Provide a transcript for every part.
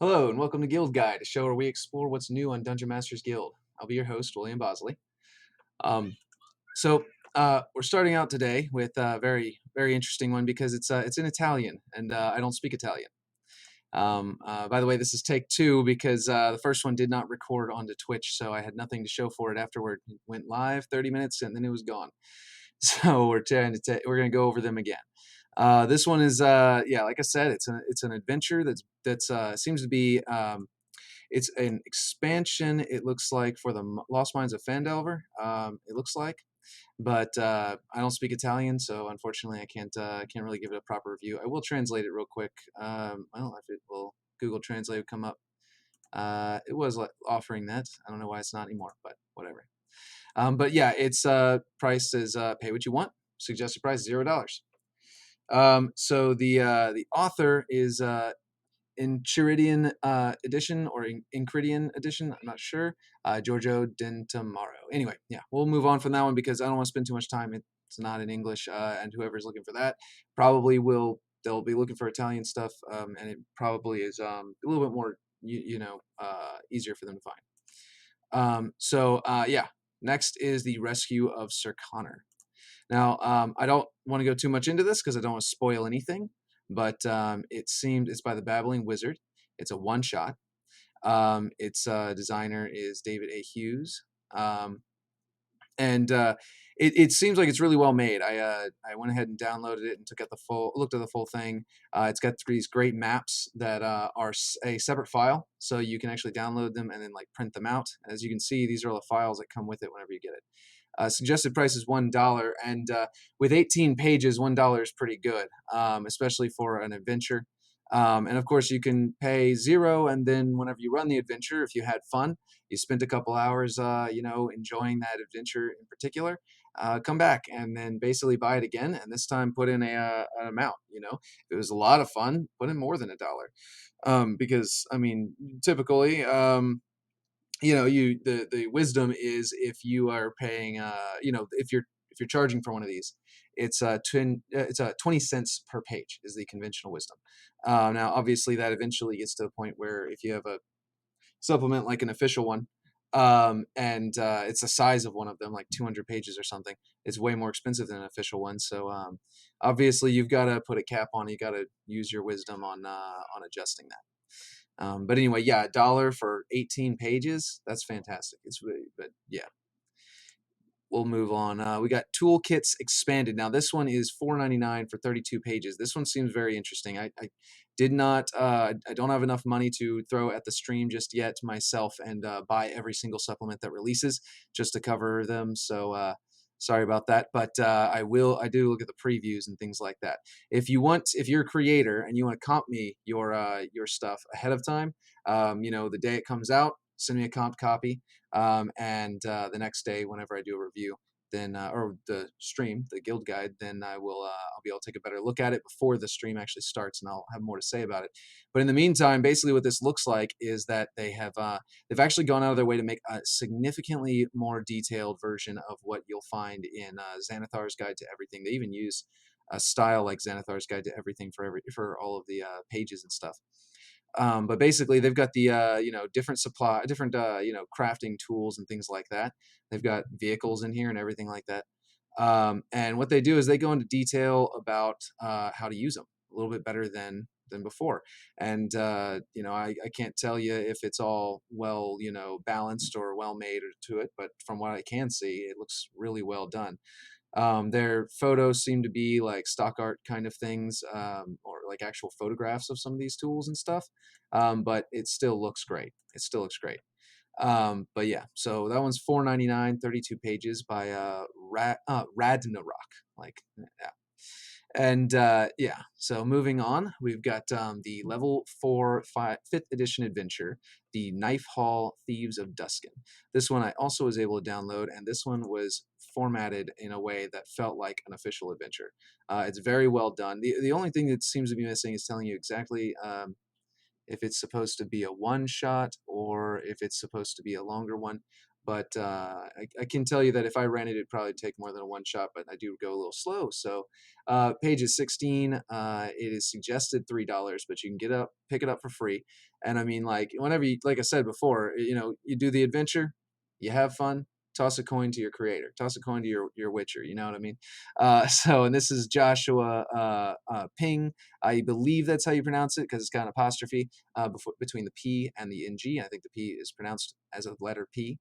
Hello and welcome to Guild Guide, a show where we explore what's new on Dungeon Masters Guild. I'll be your host, William Bosley. Um, we're starting out today with a very interesting one because it's in Italian and I don't speak Italian. By the way, this is take two because the first one did not record onto Twitch, so I had nothing to show for it afterward. It went live 30 minutes and then it was gone. So we're going to go over them again. This one is like I said, it's an adventure that's seems to be it's an expansion. It looks like for the Lost Mines of Phandelver. It looks like, but I don't speak Italian, so unfortunately I can't really give it a proper review. I will translate it real quick. Well, if it will, Google Translate would come up. It was offering that. I don't know why it's not anymore, but whatever. But yeah, it's priced as pay what you want. Suggested price $0. So the author is Enchiridion edition or Enchiridion edition. I'm not sure. Giorgio Dentamaro. Anyway, yeah, we'll move on from that one because I don't want to spend too much time. It's not in English, and whoever's looking for that probably will. They'll be looking for Italian stuff, and it probably is a little bit more, easier for them to find. Yeah. Next is the Rescue of Sir Connor. Now, I don't want to go too much into this because I don't want to spoil anything, but it's by the Babbling Wizard. It's a one shot. Its designer is David A. Hughes. And it seems like it's really well made. I went ahead and downloaded it and looked at the full thing. It's got these great maps that are a separate file, so you can actually download them and then like print them out. As you can see, these are the files that come with it whenever you get it. Suggested price is $1, and with 18 pages, $1 is pretty good, especially for an adventure. And of course, you can pay 0, and then whenever you run the adventure, if you had fun, you spent a couple hours, enjoying that adventure in particular, come back and then basically buy it again, and this time put in an amount. If it was a lot of fun, put in more than $1, because I mean, typically. The wisdom is if you are paying if you're charging for one of these, it's 20 cents per page is the conventional wisdom. Now obviously that eventually gets to the point where if you have a supplement like an official one, and it's the size of one of them, like 200 pages or something, it's way more expensive than an official one. So obviously you've got to put a cap on it. You got to use your wisdom on adjusting that. But anyway, yeah, $1 for 18 pages. That's fantastic. But yeah, we'll move on. We got toolkits expanded. Now this one is $4.99 for 32 pages. This one seems very interesting. I did not. I don't have enough money to throw at the stream just yet myself and buy every single supplement that releases just to cover them. So sorry about that, but I will. I do look at the previews and things like that. If you're a creator and you want to comp me your stuff ahead of time, the day it comes out, send me a comp copy. And the next day, whenever I do a review, then or the stream, the guild guide, then I'll be able to take a better look at it before the stream actually starts, and I'll have more to say about it. But in the meantime, basically what this looks like is that they've actually gone out of their way to make a significantly more detailed version of what you'll find in Xanathar's Guide to Everything. They even use a style like Xanathar's Guide to Everything for all of the pages and stuff. But basically, they've got the different crafting tools and things like that. They've got vehicles in here and everything like that. And what they do is they go into detail about how to use them a little bit better than before. And I can't tell you if it's all well balanced or well made to it, but from what I can see, it looks really well done. Their photos seem to be like stock art kind of things, or like actual photographs of some of these tools and stuff. But it still looks great. It still looks great. But yeah, so that one's $4.99, 32 pages by Radnarok. Like, yeah. And yeah, so moving on, we've got the level 4 5th edition adventure, the Knifehall Thieves of Dusken. This one I also was able to download, and this one was formatted in a way that felt like an official adventure. It's very well done. The only thing that seems to be missing is telling you exactly if it's supposed to be a one shot or if it's supposed to be a longer one. But I can tell you that if I ran it, it'd probably take more than a one shot, but I do go a little slow. So page is 16. It is suggested $3, but you can pick it up for free. And I mean, like whenever you, like I said before, you do the adventure, you have fun, toss a coin to your creator, toss a coin to your witcher. You know what I mean? And this is Joshua Ping. I believe that's how you pronounce it because it's got an apostrophe between the P and the NG. I think the P is pronounced as a letter P.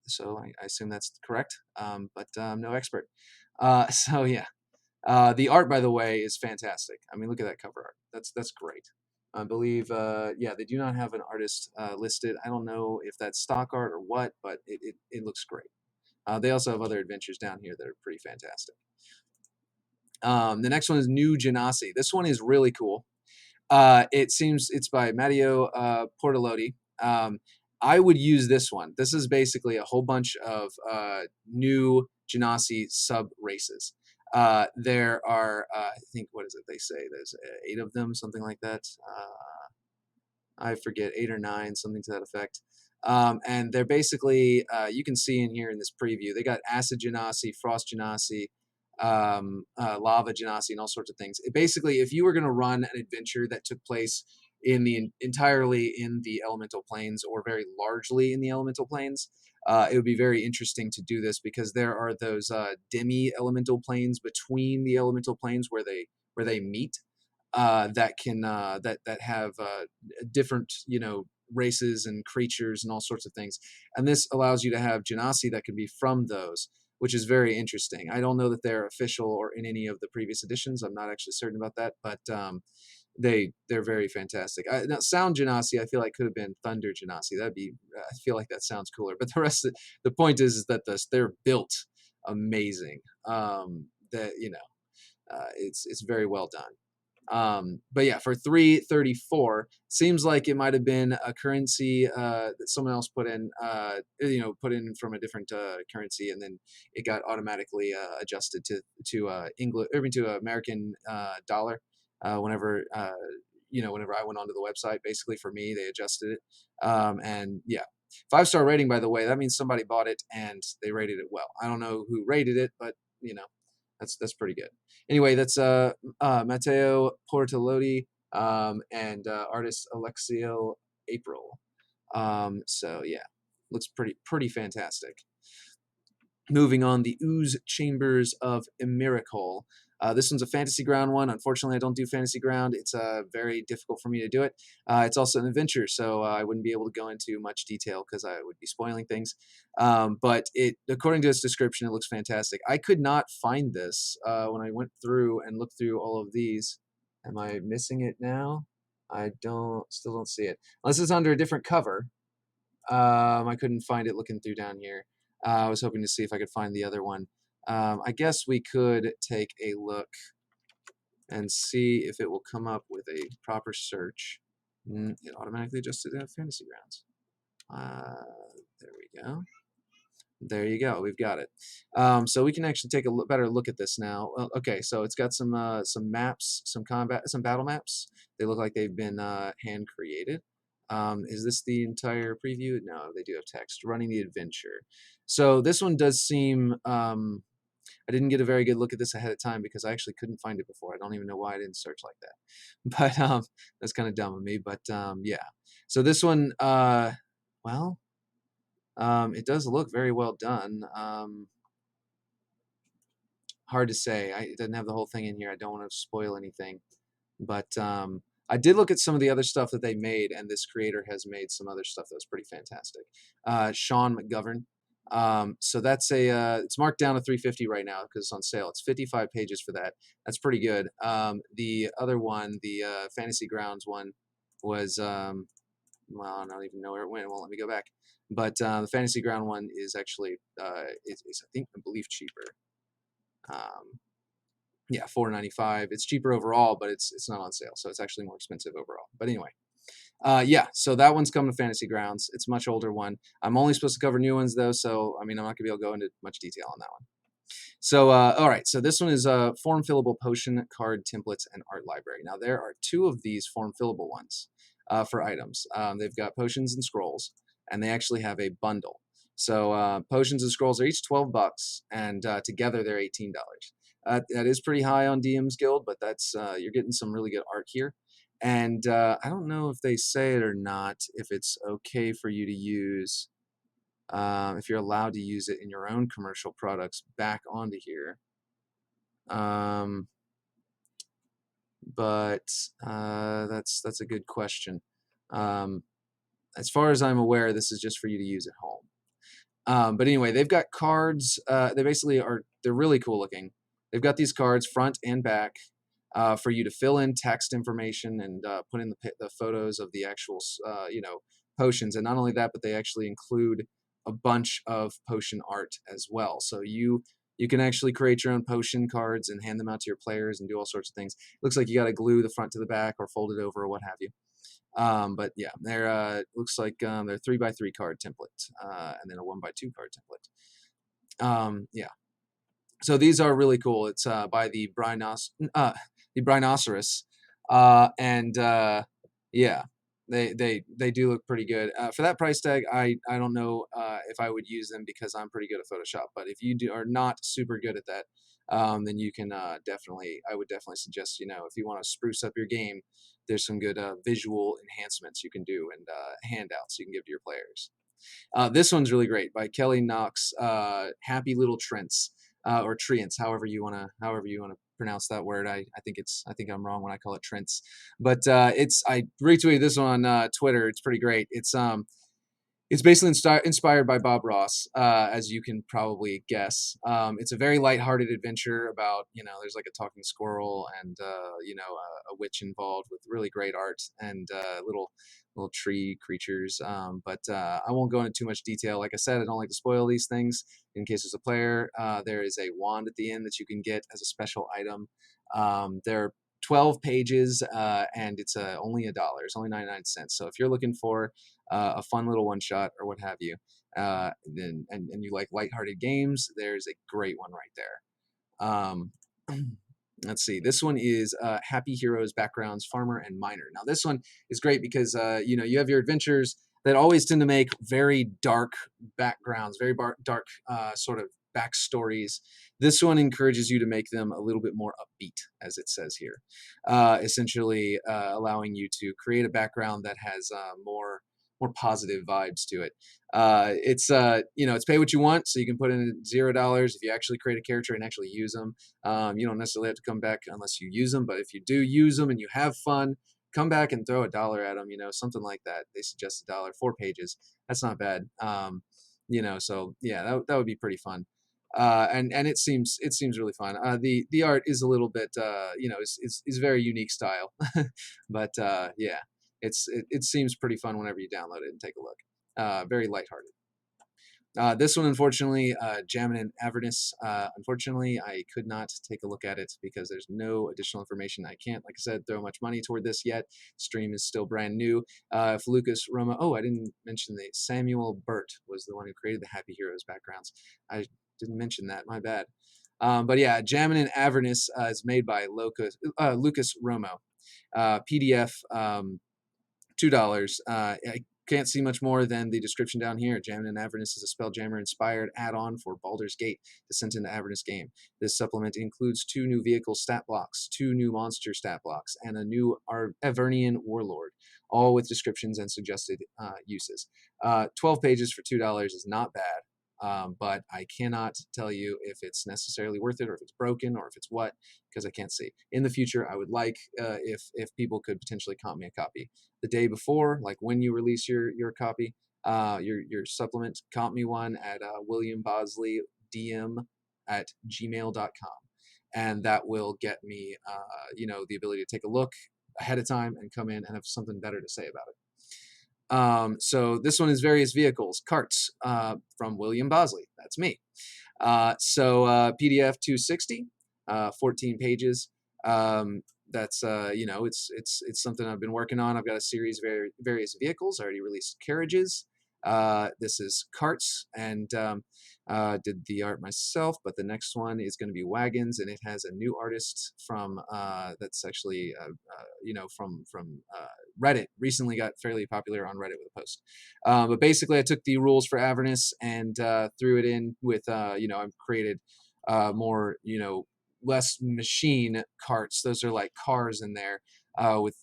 So I assume that's correct, but I'm no expert. So yeah, the art, by the way, is fantastic. I mean, look at that cover art. That's great. I believe, yeah, they do not have an artist listed. I don't know if that's stock art or what, but it looks great. They also have other adventures down here that are pretty fantastic. The next one is New Genasi. This one is really cool. It seems it's by Matteo Portolotti. I would use this one. This is basically a whole bunch of new Genasi sub races. There are, I think, what is it they say? There's 8 of them, something like that. I forget, 8 or 9, something to that effect. And they're basically, you can see in here in this preview, they got Acid Genasi, Frost Genasi, Lava Genasi, and all sorts of things. Basically, if you were going to run an adventure that took place entirely in the elemental planes or very largely in the elemental planes, it would be very interesting to do this because there are those demi elemental planes between the elemental planes where they meet that have different races and creatures and all sorts of things, and this allows you to have Genasi that can be from those, which is very interesting. I don't know that they're official or in any of the previous editions. I'm not actually certain about that, but they're very fantastic. Now, Sound Genasi, I feel like could have been Thunder Genasi. That'd be, I feel like that sounds cooler. But the point is that they're built amazing. That it's very well done. But yeah, for 334, seems like it might have been a currency that someone else put in, put in from a different currency, and then it got automatically adjusted to English, or to American dollar. Whenever I went onto the website, basically for me, they adjusted it. And yeah, 5-star rating, by the way, that means somebody bought it and they rated it well. I don't know who rated it, but that's pretty good. Anyway, that's Matteo Portolotti and artist Alexio April. So yeah, looks pretty fantastic. Moving on, the Ooze Chambers of Emirikol. This one's a Fantasy Ground one. Unfortunately, I don't do Fantasy Ground. It's very difficult for me to do it. It's also an adventure, so I wouldn't be able to go into much detail because I would be spoiling things. But according to its description, it looks fantastic. I could not find this when I went through and looked through all of these. Am I missing it now? I still don't see it. Unless it's under a different cover. I couldn't find it looking through down here. I was hoping to see if I could find the other one. I guess we could take a look and see if it will come up with a proper search. It automatically adjusted to Fantasy Grounds. There we go. There you go. We've got it. So we can actually take a better look at this now. Okay, so it's got some maps, some battle maps. They look like they've been hand created. Is this the entire preview? No, they do have text. Running the adventure. So this one does seem. I didn't get a very good look at this ahead of time because I actually couldn't find it before. I don't even know why I didn't search like that. But that's kind of dumb of me. But yeah. So this one, well. It does look very well done. Hard to say. It doesn't have the whole thing in here. I don't want to spoil anything. But I did look at some of the other stuff that they made, and this creator has made some other stuff that was pretty fantastic. Sean McGovern. So that's it's marked down to $350 right now because it's on sale. It's 55 pages for that. That's pretty good. The other one, the Fantasy Grounds one, was well, I don't even know where it went. It won't let me go back. But the Fantasy Ground one is actually is I believe cheaper. Yeah, $4.95. It's cheaper overall, but it's not on sale, so it's actually more expensive overall. But anyway, yeah. So that one's coming to Fantasy Grounds. It's a much older one. I'm only supposed to cover new ones though, so I mean I'm not gonna be able to go into much detail on that one. So, all right. So this one is form-fillable potion card templates and art library. Now there are 2 of these form-fillable ones for items. They've got potions and scrolls, and they actually have a bundle. So potions and scrolls are each $12, and together they're $18. That is pretty high on DM's Guild, but that's you're getting some really good art here. And I don't know if they say it or not, if it's okay for you to use, if you're allowed to use it in your own commercial products back onto here. But that's a good question. As far as I'm aware, this is just for you to use at home. But anyway, they've got cards. They basically are. They're really cool looking. They've got these cards front and back for you to fill in text information and put in the photos of the actual potions. And not only that, but they actually include a bunch of potion art as well. So you can actually create your own potion cards and hand them out to your players and do all sorts of things. Looks like you got to glue the front to the back or fold it over or what have you. But yeah, they're looks like they're 3x3 card template and then a 1x2 card template. Yeah, so these are really cool. It's by the Rhinoceros, and yeah, they do look pretty good for that price tag. I don't know if I would use them because I'm pretty good at Photoshop. But if you are not super good at that, then you can definitely. I would definitely suggest if you want to spruce up your game, there's some good visual enhancements you can do and handouts you can give to your players. This one's really great by Kelly Knox. Happy Little Treants or Treants, however you wanna pronounce that word. I think I'm wrong when I call it Treants, but I retweeted this one on Twitter. It's pretty great. It's basically inspired by Bob Ross, as you can probably guess. It's a very lighthearted adventure about, there's like a talking squirrel and, a witch involved with really great art and little tree creatures. But I won't go into too much detail. Like I said, I don't like to spoil these things in case there's a player. There is a wand at the end that you can get as a special item. There are 12 pages, and it's only $1. It's only 99 cents. So if you're looking for a fun little one shot or what have you, then and you like lighthearted games, there's a great one right there. Um, let's see. This one is Happy Heroes Backgrounds Farmer and Miner. Now this one is great because you have your adventures that always tend to make very dark backgrounds, very dark sort of backstories. This one encourages you to make them a little bit more upbeat, as it says here, essentially allowing you to create a background that has more positive vibes to it. It's pay what you want, so you can put in $0 if you actually create a character and actually use them. You don't necessarily have to come back unless you use them, but if you do use them and you have fun, come back and throw $1 at them. Something like that. They suggest $1, 4 pages. That's not bad. So yeah, that would be pretty fun. And it seems really fun. The art is a little bit is very unique style, but yeah, it seems pretty fun whenever you download it and take a look. Very lighthearted. This one, unfortunately, Jammin and Avernus. Unfortunately, I could not take a look at it because there's no additional information. I can't, like I said, throw much money toward this yet. Stream is still brand new. If Lucas Roma, I didn't mention the Samuel Burt was the one who created the Happy Heroes backgrounds. I didn't mention that. My bad. But yeah, Jammin and Avernus is made by Lucas Romo. PDF. $2. I can't see much more than the description down here. Jammin and Avernus is a Spelljammer inspired add-on for Baldur's Gate Descent into Avernus game. This supplement includes 2 new vehicle stat blocks, 2 new monster stat blocks, and a new Avernian warlord, all with descriptions and suggested uses. 12 pages for $2 is not bad. But I cannot tell you if it's necessarily worth it or if it's broken or if it's what, because I can't see. In the future, I would like if people could potentially comp me a copy the day before, like when you release your copy, your supplement, comp me one at William Bosley DM at gmail.com, and that will get me the ability to take a look ahead of time and come in and have something better to say about it. So this one is various vehicles, carts from William Bosley. That's me. PDF 260, 14 pages. That's it's something I've been working on. I've got a series of various vehicles. I already released carriages. This is carts, and did the art myself, but the next one is going to be wagons, and it has a new artist from that's actually from Reddit. Recently got fairly popular on Reddit with a post. But basically, I took the rules for Avernus and threw it in with I've created more less machine carts. Those are like cars in there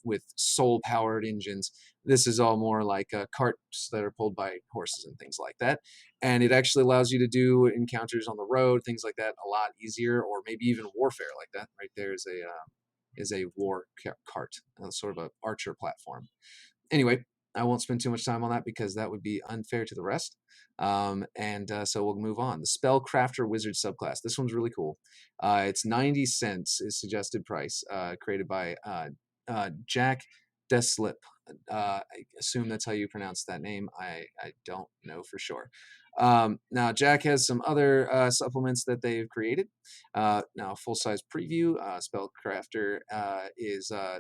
with soul powered engines. This is all more like carts that are pulled by horses and things like that. And it actually allows you to do encounters on the road, things like that, a lot easier, or maybe even warfare like that. Right there is a war cart, sort of a archer platform. Anyway, I won't spend too much time on that because that would be unfair to the rest. So we'll move on. The SpellCrafter Wizard subclass. This one's really cool. It's 90 cents is suggested price, created by Jack Deslip. I assume that's how you pronounce that name. I don't know for sure. Now, Jack has some other supplements that they've created. Now, full-size preview. SpellCrafter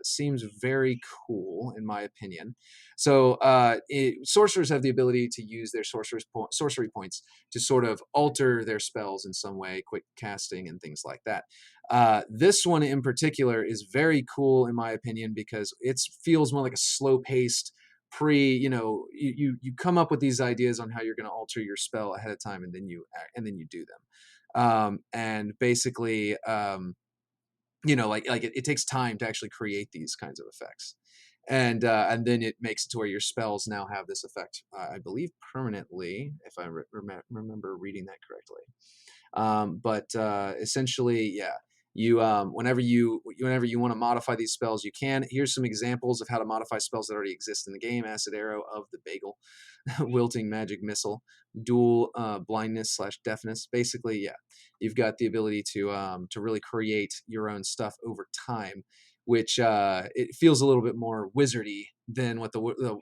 seems very cool, in my opinion. So, sorcerers have the ability to use their sorcery points to sort of alter their spells in some way, quick casting and things like that. This one in particular is very cool, in my opinion, because it feels more like a slow-paced you come up with these ideas on how you're going to alter your spell ahead of time, and then you do them. And basically it takes time to actually create these kinds of effects, and then it makes it to where your spells now have this effect, I believe permanently, if I remember reading that correctly. But essentially, yeah, you whenever you want to modify these spells, you can. Here's some examples of how to modify spells that already exist in the game: Acid Arrow of the Bagel, Wilting Magic Missile, Dual Blindness / Deafness. Basically, yeah, you've got the ability to really create your own stuff over time, which it feels a little bit more wizardy than what the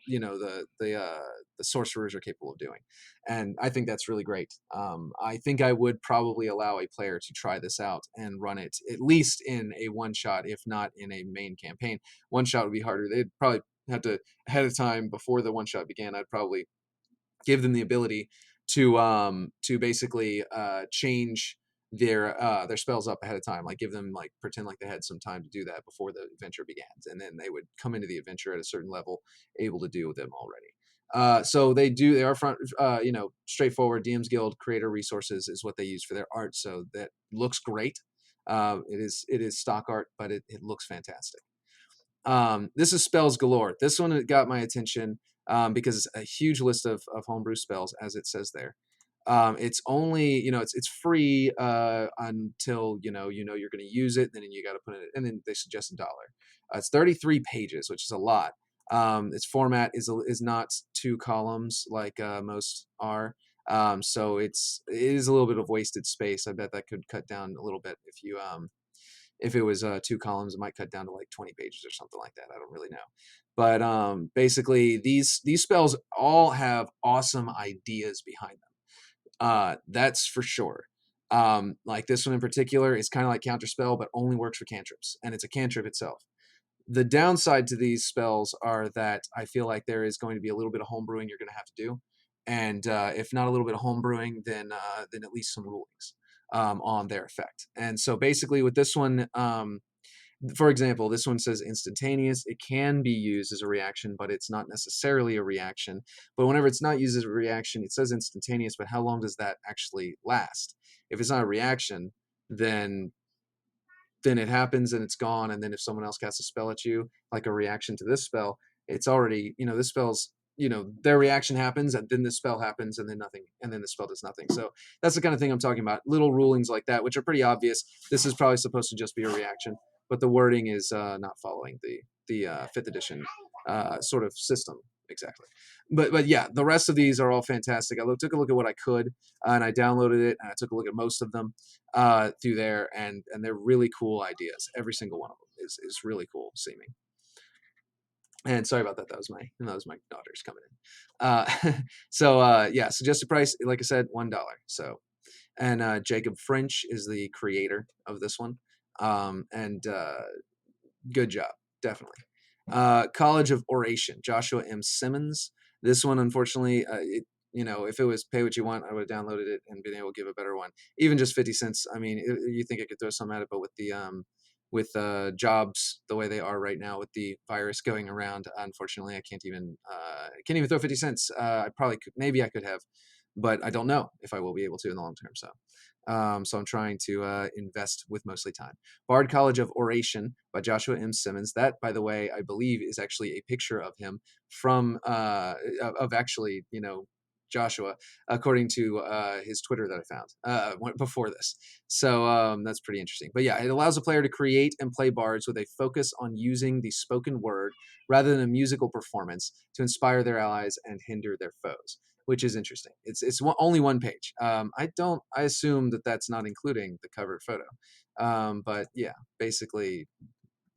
sorcerers are capable of doing, and I think that's really great. I think I would probably allow a player to try this out and run it at least in a one shot, if not in a main campaign. One shot would be harder. They'd probably have to, ahead of time before the one shot began, I'd probably give them the ability to basically change their spells up ahead of time, like give them, like, pretend like they had some time to do that before the adventure begins, and then they would come into the adventure at a certain level able to deal with them already. So they are straightforward. DM's Guild creator resources is what they use for their art, so that looks great. It is stock art, but it looks fantastic. This is Spells Galore. This one got my attention because it's a huge list of homebrew spells, as it says there. It's only, it's free until you're going to use it. Then you got to put it, and then they suggest $1. It's 33 pages, which is a lot. Its format is not 2 columns like most are. So it is a little bit of wasted space. I bet that could cut down a little bit if it was 2 columns. It might cut down to like 20 pages or something like that. I don't really know. But basically, these spells all have awesome ideas behind them. That's for sure. Like this one in particular is kind of like Counterspell, but only works for cantrips, and it's a cantrip itself. The downside to these spells are that I feel like there is going to be a little bit of homebrewing you're going to have to do, and if not a little bit of homebrewing, then at least some rulings on their effect. And so basically, with this one, for example, this one says instantaneous. It can be used as a reaction, but it's not necessarily a reaction. But whenever it's not used as a reaction, it says instantaneous, but how long does that actually last? If it's not a reaction, then it happens and it's gone. And then if someone else casts a spell at you, like a reaction to this spell, it's already, this spell's, their reaction happens, and then the spell happens, and then nothing, and then the spell does nothing. So that's the kind of thing I'm talking about. Little rulings like that, which are pretty obvious. This is probably supposed to just be a reaction, but the wording is not following the 5th edition sort of system exactly. But yeah, the rest of these are all fantastic. I took a look at what I could, and I downloaded it, and I took a look at most of them through there, and they're really cool ideas. Every single one of them is really cool seeming. And sorry about that. That was my daughters coming in. Suggested price, like I said, $1. So, and Jacob French is the creator of this one, and good job, definitely. College of Oration, Joshua M. Simmons. This one, unfortunately, if it was pay what you want, I would have downloaded it and been able to give a better one. Even just 50 cents. I mean, you think I could throw some at it, but with jobs the way they are right now with the virus going around, unfortunately, I can't even throw 50 cents. I probably could, maybe I could have, but I don't know if I will be able to in the long term. So I'm trying to invest with mostly time. Bard College of Oration by Joshua M. Simmons. That, by the way, I believe is actually a picture of him from of actually, Joshua, according to his Twitter that I found before this. So that's pretty interesting. But yeah, it allows a player to create and play bards with a focus on using the spoken word rather than a musical performance to inspire their allies and hinder their foes, which is interesting. Only one page. I assume that that's not including the cover photo. But yeah, basically,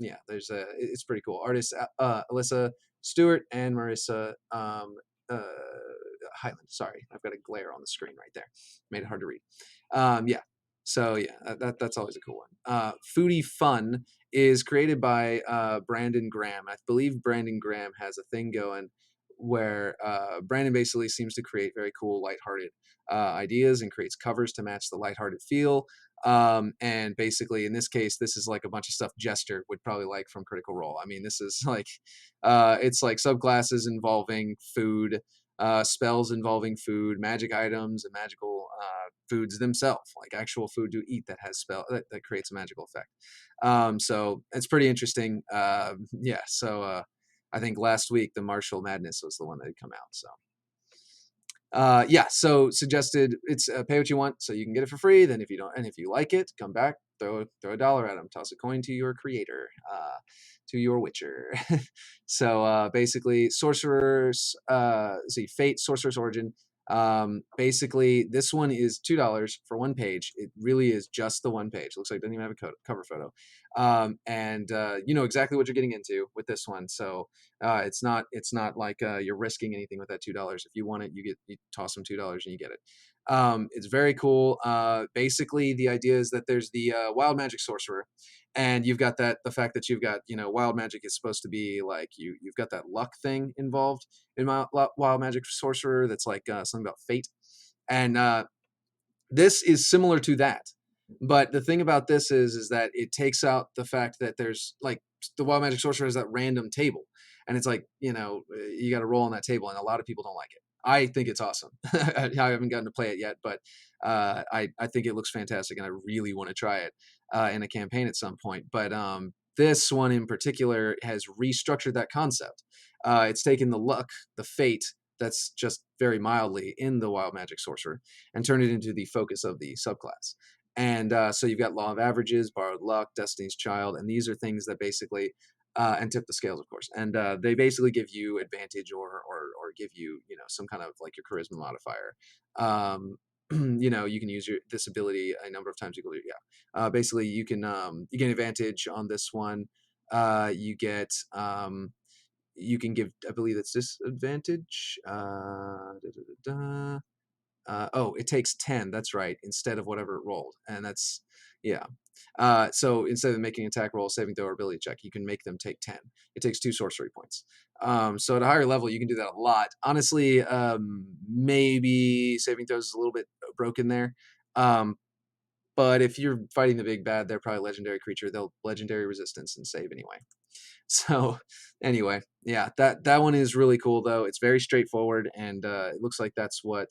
yeah, it's pretty cool. Artists Alyssa Stewart and Marissa uh, Highland. Sorry, I've got a glare on the screen right there. Made it hard to read. Yeah. So yeah, that's always a cool one. Foodie Fun is created by Brandon Graham. I believe Brandon Graham has a thing going where Brandon basically seems to create very cool, lighthearted ideas and creates covers to match the lighthearted feel. And basically, in this case, this is like a bunch of stuff Jester would probably like from Critical Role. I mean, this is like, it's like subclasses involving food, spells involving food, magic items, and magical foods themselves, like actual food to eat that has that creates a magical effect. So it's pretty interesting. Yeah. So I think last week the Martial Madness was the one that had come out. So yeah, so suggested it's pay what you want, so you can get it for free. Then if you don't, and if you like it, come back, throw $1 at them, toss a coin to your creator, to your Witcher. So basically, Sorcerers, see Fate, Sorcerer's Origin. Basically, this one is $2 for one page. It really is just the one page. Looks like it doesn't even have a cover photo, and you know exactly what you're getting into with this one. So it's not like you're risking anything with that $2. If you want it, you toss them $2 and you get it. It's very cool. Basically, the idea is that there's the wild magic sorcerer, and you've got the fact that you've got wild magic is supposed to be like you've got that luck thing involved in wild magic sorcerer. That's like something about fate, and this is similar to that. But the thing about this is that it takes out the fact that there's like the wild magic sorcerer has that random table, and it's like you got to roll on that table, and a lot of people don't like it. I think it's awesome. I haven't gotten to play it yet, but I think it looks fantastic, and I really want to try it in a campaign at some point. But this one in particular has restructured that concept. It's taken the luck, the fate that's just very mildly in the wild magic sorcerer, and turned it into the focus of the subclass. And so you've got law of averages, borrowed luck, destiny's child, and these are things that basically and tip the scales, of course. And they basically give you advantage or give you some kind of like your charisma modifier. You can use this ability a number of times. Basically you get advantage on this one. You can give, I believe it's disadvantage. Oh, it takes 10. That's right, instead of whatever it rolled, and that's yeah. So instead of making an attack roll, saving throw, or ability check, you can make them take 10. It takes 2 sorcery points. So at a higher level, you can do that a lot. Honestly, maybe saving throws is a little bit broken there. But if you're fighting the big bad, they're probably legendary creature. They'll legendary resistance and save anyway. So anyway, yeah, that one is really cool though. It's very straightforward, and it looks like that's what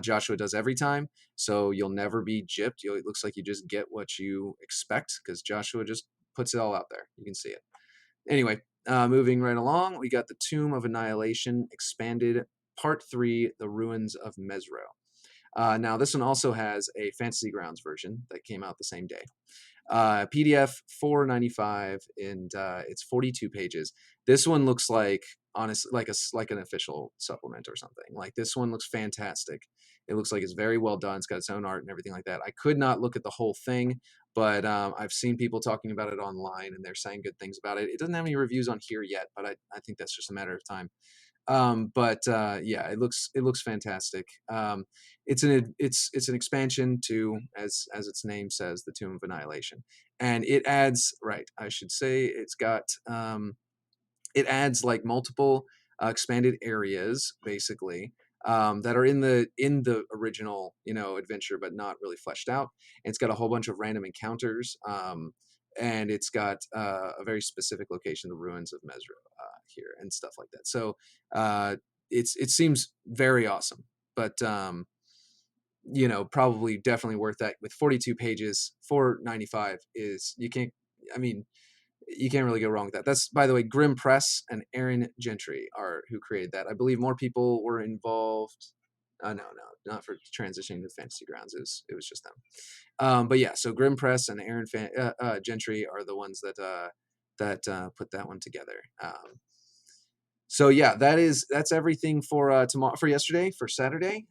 Joshua does every time. So you'll never be gypped. It looks like you just get what you expect because Joshua just puts it all out there. You can see it. Anyway, moving right along, we got the Tomb of Annihilation expanded Part 3: The Ruins of Mesro. Now this one also has a Fantasy Grounds version that came out the same day. PDF $4.95, and it's 42 pages. This one looks like honestly like an official supplement or something. Like this one looks fantastic. It looks like it's very well done. It's got its own art and everything like that. I could not look at the whole thing, but I've seen people talking about it online, and they're saying good things about it. It doesn't have any reviews on here yet, but I think that's just a matter of time. But yeah, it looks fantastic. It's an expansion to, as its name says, the Tomb of Annihilation, and it adds, right, I should say, it adds like multiple expanded areas basically, that are in the original, adventure, but not really fleshed out. And it's got a whole bunch of random encounters, and it's got a very specific location, the ruins of Mesra, here, and stuff like that. So it seems very awesome, but probably definitely worth that. With 42 pages, 4.95 is you can't. I mean, you can't really go wrong with that. That's, by the way, Grim Press and Aaron Gentry are who created that. I believe more people were involved. No, not for transitioning to Fantasy Grounds. It was just them. But yeah, so Grim Press and Aaron Gentry are the ones that put that one together. So yeah, that's everything for tomorrow, for yesterday, for Saturday.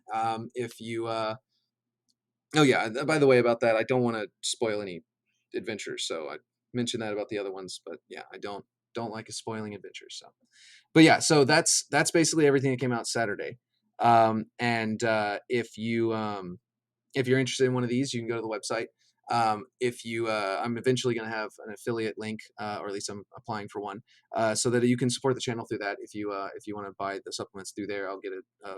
If you Oh yeah, by the way, about that, I don't want to spoil any adventures, so I mentioned that about the other ones, but yeah, I don't like spoiling adventures. So, but yeah, so that's basically everything that came out Saturday. And if you're interested in one of these, you can go to the website. If you, I'm eventually going to have an affiliate link, or at least I'm applying for one, so that you can support the channel through that. If you want to buy the supplements through there, I'll get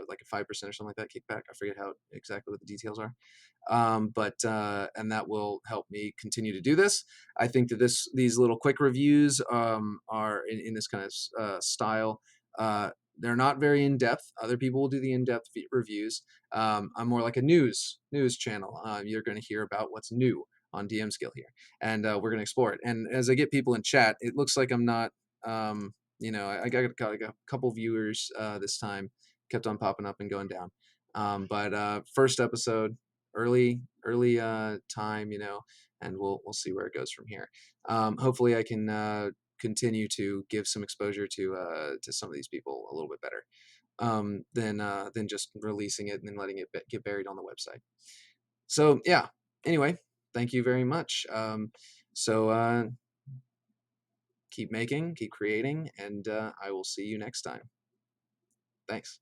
like a 5% or something like that kickback. I forget how exactly what the details are. But and that will help me continue to do this. I think that these little quick reviews are in this kind of style. They're not very in depth. Other people will do the in depth reviews. I'm more like a news channel. You're going to hear about what's new on DM Skill here, and we're going to explore it. And as I get people in chat, it looks like I'm not. I got like a couple viewers this time. Kept on popping up and going down. But first episode, early time, and we'll see where it goes from here. Hopefully, I can continue to give some exposure to some of these people a little bit better, than just releasing it and then letting it get buried on the website. So yeah. Anyway, thank you very much. So keep making, keep creating, and I will see you next time. Thanks.